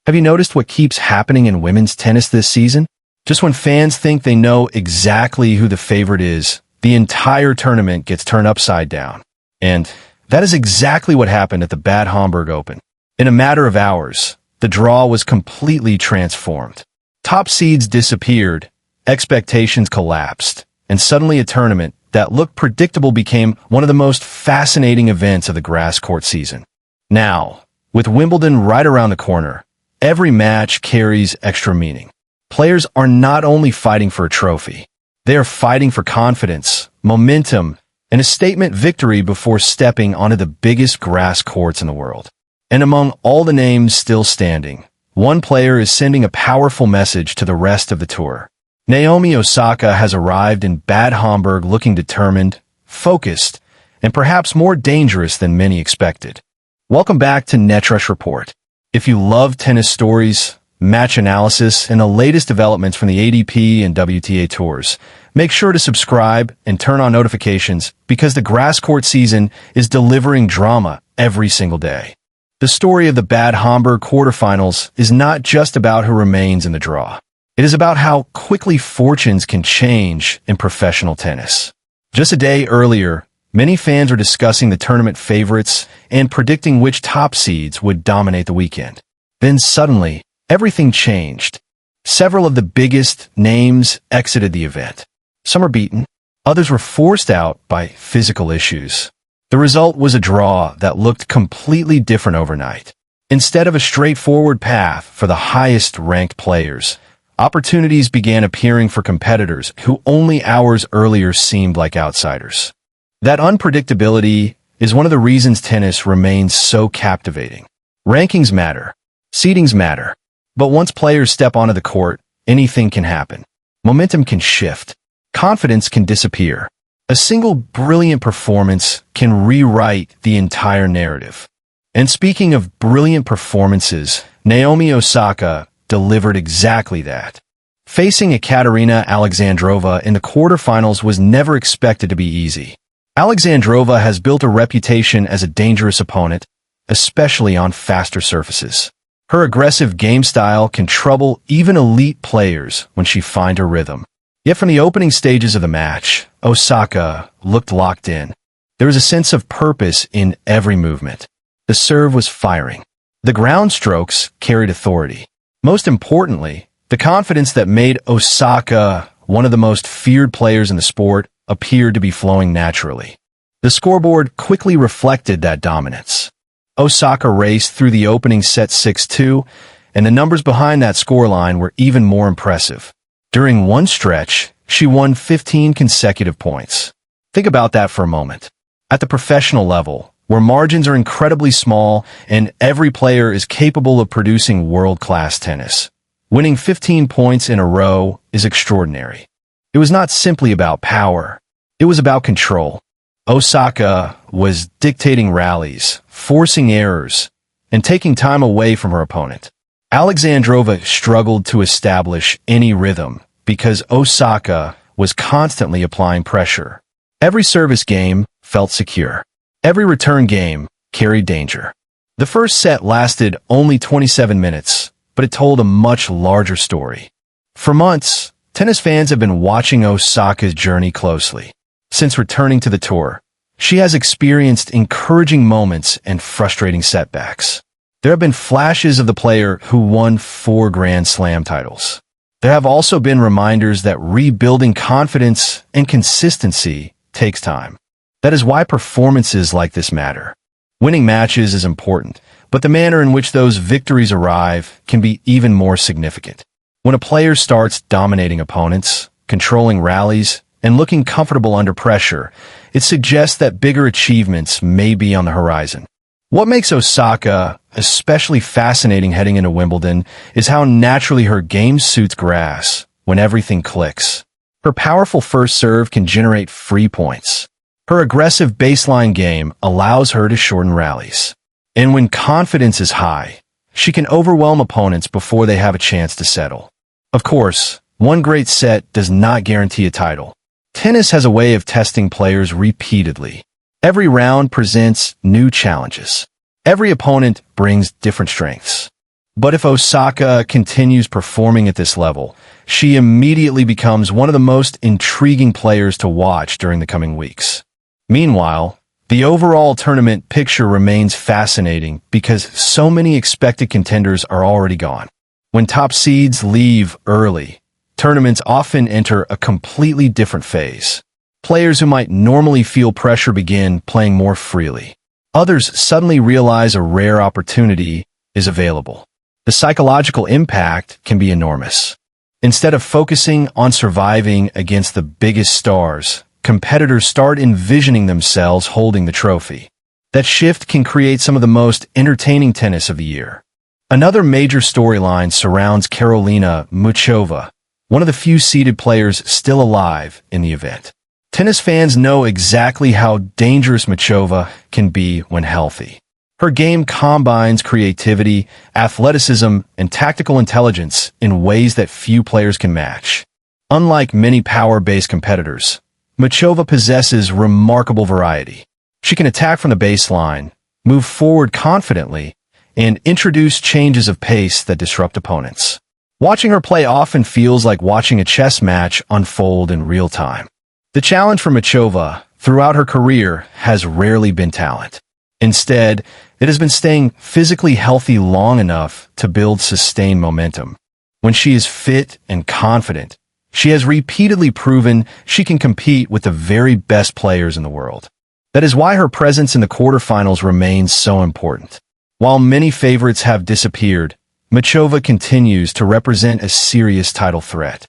Have you noticed what keeps happening in women's tennis this season? Just when fans think they know exactly who the favorite is, the entire tournament gets turned upside down. And that is exactly what happened at the Bad Homburg Open. In a matter of hours, the draw was completely transformed. Top seeds disappeared, expectations collapsed, and suddenly a tournament that looked predictable became one of the most fascinating events of the grass court season. Now, with Wimbledon right around the corner, every match carries extra meaning. Players are not only fighting for a trophy, they are fighting for confidence, momentum, and a statement victory before stepping onto the biggest grass courts in the world. And among all the names still standing, one player is sending a powerful message to the rest of the tour. Naomi Osaka has arrived in Bad Homburg looking determined, focused, and perhaps more dangerous than many expected. Welcome back to Netrush Report. If you love tennis stories, match analysis, and the latest developments from the ADP and WTA tours, make sure to subscribe and turn on notifications because the grass court season is delivering drama every single day. The story of the Bad Homburg quarterfinals is not just about who remains in the draw. It is about how quickly fortunes can change in professional tennis. Just a day earlier, many fans were discussing the tournament favorites and predicting which top seeds would dominate the weekend. Then suddenly, everything changed. Several of the biggest names exited the event. Some were beaten, others were forced out by physical issues. The result was a draw that looked completely different overnight. Instead of a straightforward path for the highest-ranked players, opportunities began appearing for competitors who only hours earlier seemed like outsiders. That unpredictability is one of the reasons tennis remains so captivating. Rankings matter, seedings matter, but once players step onto the court, anything can happen. Momentum can shift, confidence can disappear. A single brilliant performance can rewrite the entire narrative. And speaking of brilliant performances, Naomi Osaka delivered exactly that. Facing Ekaterina Alexandrova in the quarterfinals was never expected to be easy. Alexandrova has built a reputation as a dangerous opponent, especially on faster surfaces. Her aggressive game style can trouble even elite players when she finds her rhythm. Yet from the opening stages of the match, Osaka looked locked in. There was a sense of purpose in every movement. The serve was firing. The ground strokes carried authority. Most importantly, the confidence that made Osaka one of the most feared players in the sport appeared to be flowing naturally. The scoreboard quickly reflected that dominance. Osaka raced through the opening set 6-2, and the numbers behind that scoreline were even more impressive. During one stretch, she won 15 consecutive points. Think about that for a moment. At the professional level, where margins are incredibly small and every player is capable of producing world-class tennis, winning 15 points in a row is extraordinary. It was not simply about power. It was about control. Osaka was dictating rallies, forcing errors, and taking time away from her opponent. Alexandrova struggled to establish any rhythm because Osaka was constantly applying pressure. Every service game felt secure. Every return game carried danger. The first set lasted only 27 minutes, but it told a much larger story. For months, tennis fans have been watching Osaka's journey closely. Since returning to the tour, she has experienced encouraging moments and frustrating setbacks. There have been flashes of the player who won 4 Grand Slam titles. There have also been reminders that rebuilding confidence and consistency takes time. That is why performances like this matter. Winning matches is important, but the manner in which those victories arrive can be even more significant. When a player starts dominating opponents, controlling rallies, and looking comfortable under pressure, it suggests that bigger achievements may be on the horizon. What makes Osaka especially fascinating heading into Wimbledon is how naturally her game suits grass when everything clicks. Her powerful first serve can generate free points. Her aggressive baseline game allows her to shorten rallies. And when confidence is high, she can overwhelm opponents before they have a chance to settle. Of course, one great set does not guarantee a title. Tennis has a way of testing players repeatedly. Every round presents new challenges. Every opponent brings different strengths. But if Osaka continues performing at this level, she immediately becomes one of the most intriguing players to watch during the coming weeks. Meanwhile, the overall tournament picture remains fascinating because so many expected contenders are already gone. When top seeds leave early, tournaments often enter a completely different phase. Players who might normally feel pressure begin playing more freely. Others suddenly realize a rare opportunity is available. The psychological impact can be enormous. Instead of focusing on surviving against the biggest stars, competitors start envisioning themselves holding the trophy. That shift can create some of the most entertaining tennis of the year. Another major storyline surrounds Karolina Muchova, one of the few seeded players still alive in the event. Tennis fans know exactly how dangerous Muchova can be when healthy. Her game combines creativity, athleticism, and tactical intelligence in ways that few players can match. Unlike many power-based competitors, Muchova possesses remarkable variety. She can attack from the baseline, move forward confidently, and introduce changes of pace that disrupt opponents. Watching her play often feels like watching a chess match unfold in real time. The challenge for Muchova throughout her career has rarely been talent. Instead, it has been staying physically healthy long enough to build sustained momentum. When she is fit and confident, she has repeatedly proven she can compete with the very best players in the world. That is why her presence in the quarterfinals remains so important. While many favorites have disappeared, Muchova continues to represent a serious title threat.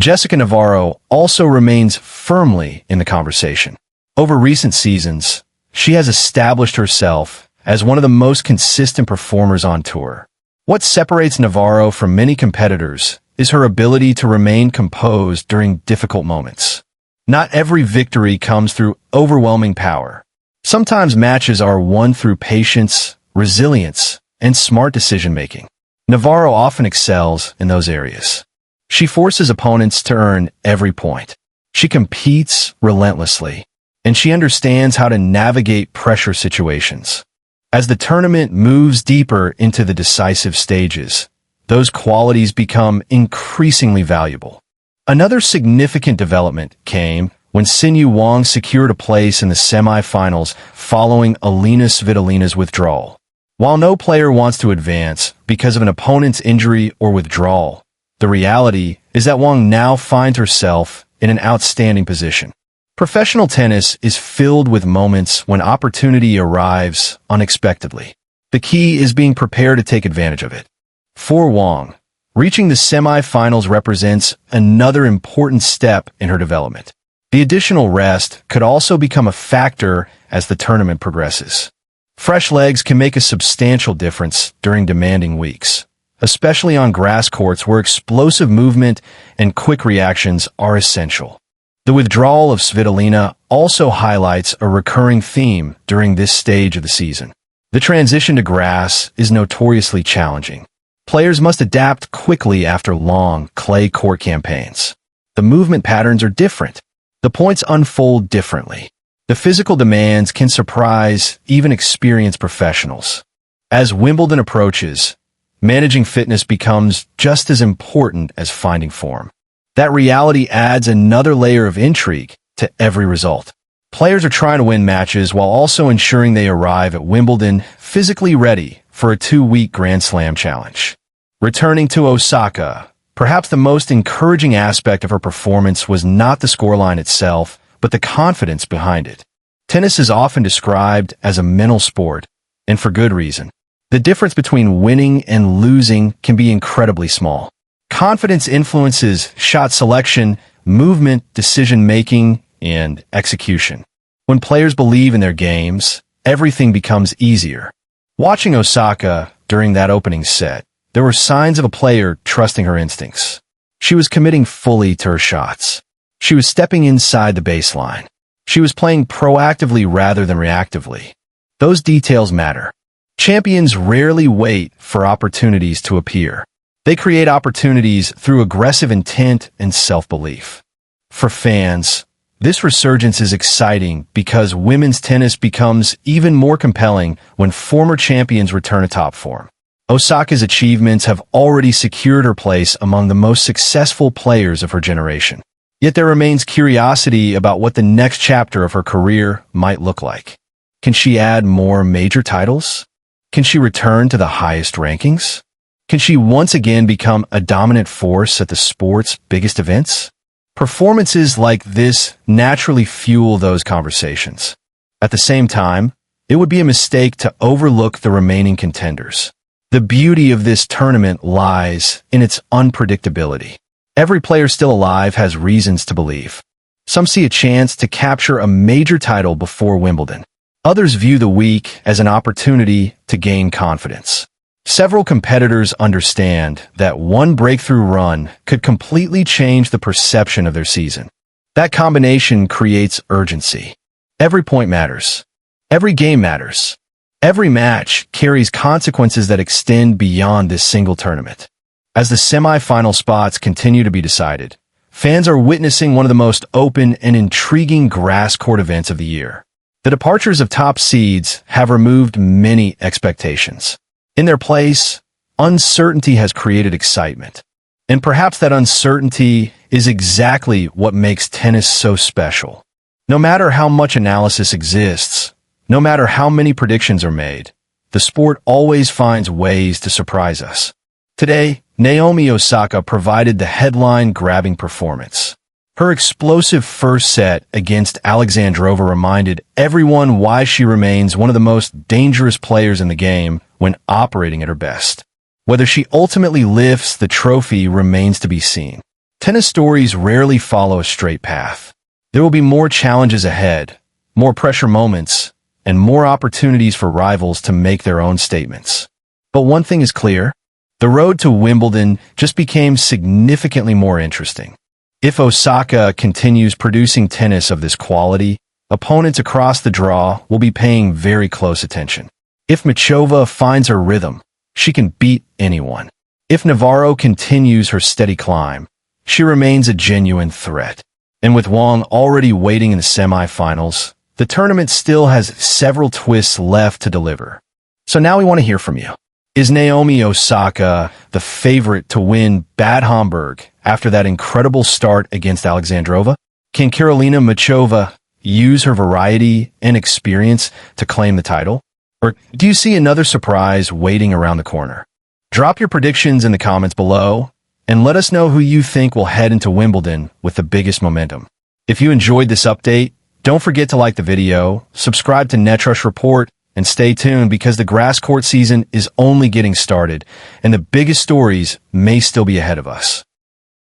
Jessica Navarro also remains firmly in the conversation. Over recent seasons, she has established herself as one of the most consistent performers on tour. What separates Navarro from many competitors is her ability to remain composed during difficult moments. Not every victory comes through overwhelming power. Sometimes matches are won through patience, resilience, and smart decision-making. Navarro often excels in those areas. She forces opponents to earn every point. She competes relentlessly, and she understands how to navigate pressure situations. As the tournament moves deeper into the decisive stages, those qualities become increasingly valuable. Another significant development came when Xinyu Wang secured a place in the semifinals following Alina Svitolina's withdrawal. While no player wants to advance because of an opponent's injury or withdrawal, the reality is that Wang now finds herself in an outstanding position. Professional tennis is filled with moments when opportunity arrives unexpectedly. The key is being prepared to take advantage of it. For Wang, reaching the semifinals represents another important step in her development. The additional rest could also become a factor as the tournament progresses. Fresh legs can make a substantial difference during demanding weeks, especially on grass courts where explosive movement and quick reactions are essential. The withdrawal of Svitolina also highlights a recurring theme during this stage of the season. The transition to grass is notoriously challenging. Players must adapt quickly after long clay court campaigns. The movement patterns are different. The points unfold differently. The physical demands can surprise even experienced professionals. As Wimbledon approaches, managing fitness becomes just as important as finding form. That reality adds another layer of intrigue to every result. Players are trying to win matches while also ensuring they arrive at Wimbledon physically ready for a 2-week Grand Slam challenge. Returning to Osaka, perhaps the most encouraging aspect of her performance was not the scoreline itself, but the confidence behind it. Tennis is often described as a mental sport, and for good reason. The difference between winning and losing can be incredibly small. Confidence influences shot selection, movement, decision-making, and execution. When players believe in their games, everything becomes easier. Watching Osaka during that opening set, there were signs of a player trusting her instincts. She was committing fully to her shots. She was stepping inside the baseline. She was playing proactively rather than reactively. Those details matter. Champions rarely wait for opportunities to appear. They create opportunities through aggressive intent and self-belief. For fans, this resurgence is exciting because women's tennis becomes even more compelling when former champions return to top form. Osaka's achievements have already secured her place among the most successful players of her generation. Yet there remains curiosity about what the next chapter of her career might look like. Can she add more major titles? Can she return to the highest rankings? Can she once again become a dominant force at the sport's biggest events? Performances like this naturally fuel those conversations. At the same time, it would be a mistake to overlook the remaining contenders. The beauty of this tournament lies in its unpredictability. Every player still alive has reasons to believe. Some see a chance to capture a major title before Wimbledon. Others view the week as an opportunity to gain confidence. Several competitors understand that one breakthrough run could completely change the perception of their season. That combination creates urgency. Every point matters. Every game matters. Every match carries consequences that extend beyond this single tournament. As the semi-final spots continue to be decided, fans are witnessing one of the most open and intriguing grass court events of the year. The departures of top seeds have removed many expectations. In their place, uncertainty has created excitement. And perhaps that uncertainty is exactly what makes tennis so special. No matter how much analysis exists, no matter how many predictions are made, the sport always finds ways to surprise us. Today, Naomi Osaka provided the headline-grabbing performance. Her explosive first set against Alexandrova reminded everyone why she remains one of the most dangerous players in the game when operating at her best. Whether she ultimately lifts the trophy remains to be seen. Tennis stories rarely follow a straight path. There will be more challenges ahead, more pressure moments, and more opportunities for rivals to make their own statements. But one thing is clear, the road to Wimbledon just became significantly more interesting. If Osaka continues producing tennis of this quality, opponents across the draw will be paying very close attention. If Muchova finds her rhythm, she can beat anyone. If Navarro continues her steady climb, she remains a genuine threat. And with Wang already waiting in the semifinals, the tournament still has several twists left to deliver. So now we want to hear from you. Is Naomi Osaka the favorite to win Bad Homburg after that incredible start against Alexandrova? Can Karolina Muchova use her variety and experience to claim the title? Or do you see another surprise waiting around the corner? Drop your predictions in the comments below and let us know who you think will head into Wimbledon with the biggest momentum. If you enjoyed this update, don't forget to like the video, subscribe to Netrush Report, and stay tuned because the grass court season is only getting started and the biggest stories may still be ahead of us.